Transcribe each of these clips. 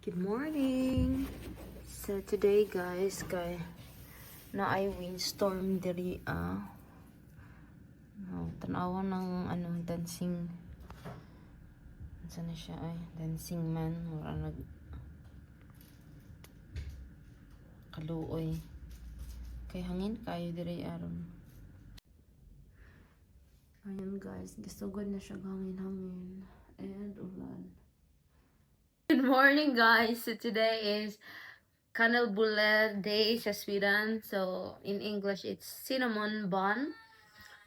Good morning. So today guys, na ay windstorm diri tanawa ng dancing. Saan na siya ay dancing man mura nag kaluoy. Kay hangin kayo diri aron. Ayun guys, gisugod na siya hangin-hangin and ulan. Good morning guys. So today is kanelbulle day sa Sweden. So in English it's cinnamon bun.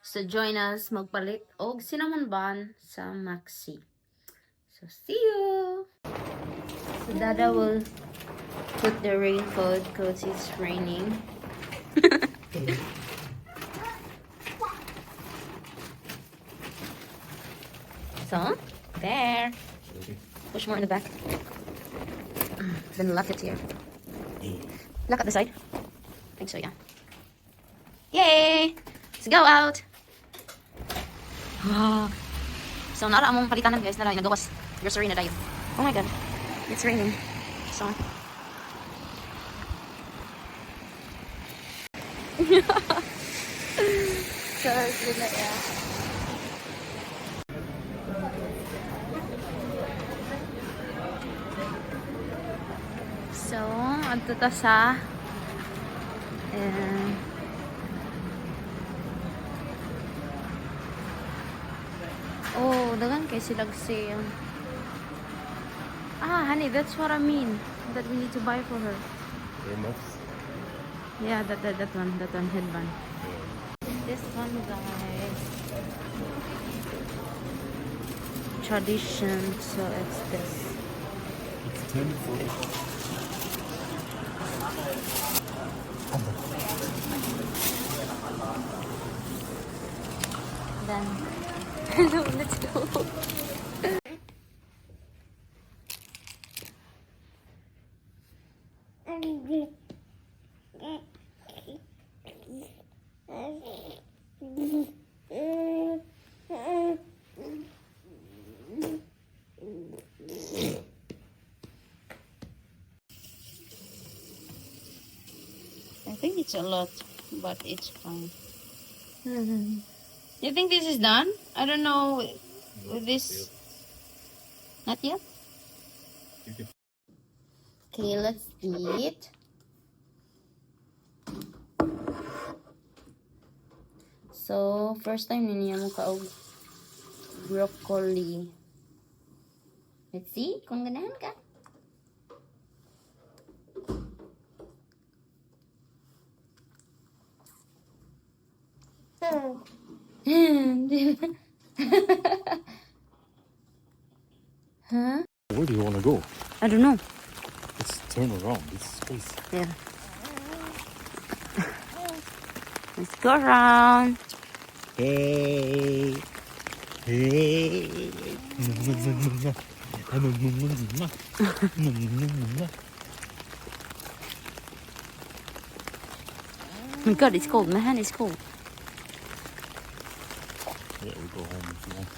So join us magpalit og cinnamon bun sa Maxi. So see you. So Dada will put the raincoat because it's raining. So there. Push more in the back. Then lock it here. Lock at the side. I think so, yeah. Yay! Let's go out! So, nara among palitanan guys. Nara, nagawas. Grocery na tayo. Oh my god. It's raining. So. So, it's na yeah. So, adto ta sa oh, dagan kay silag sale. Honey, that's what I mean. That we need to buy for her. Earmuffs? Yeah, that one headband. This one, guys. Tradition, so it's this. It's 10 for Then, let's go. I think it's a lot, but it's fine. You think this is done? I don't know with this. Not yet? Okay, let's eat. So, first time niya mo kaog broccoli. Let's see kung ganahan ka. Huh? Where do you want to go? I don't know. Let's turn around. This space. Yeah. Let's go around. Hey. Hey. Oh my god, it's cold. My hand is cold. Yeah, we go home if you want.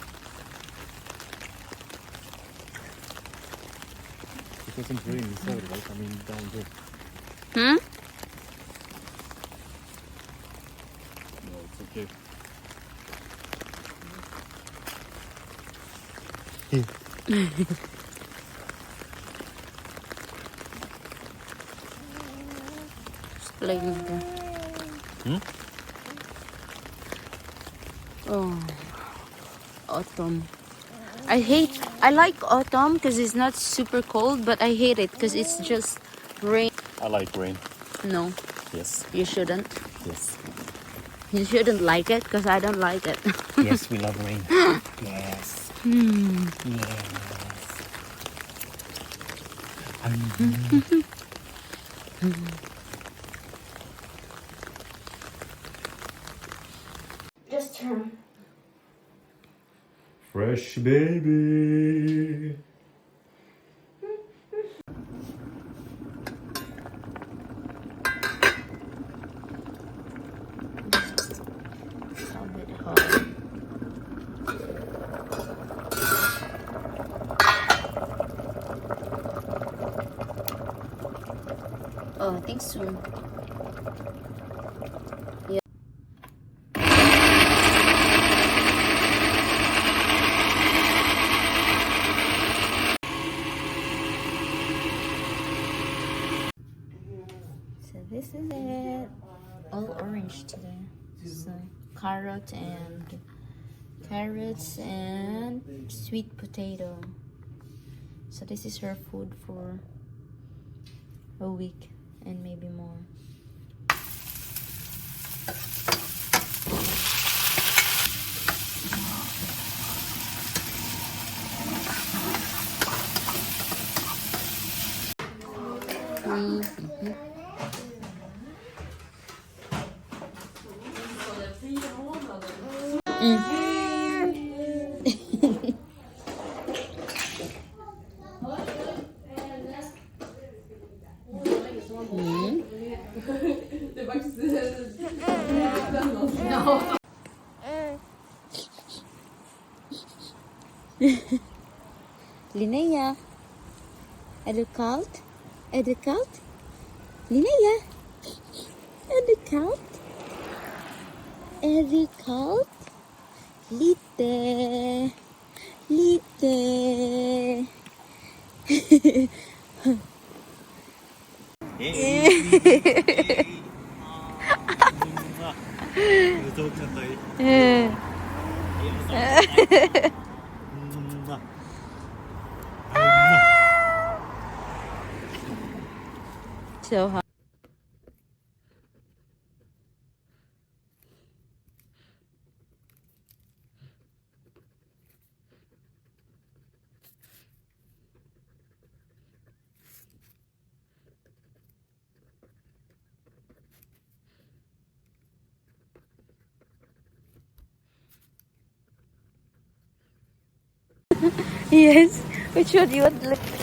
It doesn't rain inside, right? I mean, down there. Hmm? No, it's okay. Just playing with them. Oh, autumn. I like autumn because it's not super cold, but I hate it because it's just rain. I like rain. No, Yes. you shouldn't. Yes. You shouldn't like it because I don't like it. Yes, we love rain. Yes. Yes. Just turn. Fresh baby. A bit hard. Oh, I think soon. Yeah. So this is it. All orange today. So carrots and sweet potato. So this is her food for a week and maybe more. Linnea, är det kallt? Är det kallt? Linnea, är det kallt? Är det kallt? Lite. So hot. Yes, which one you want?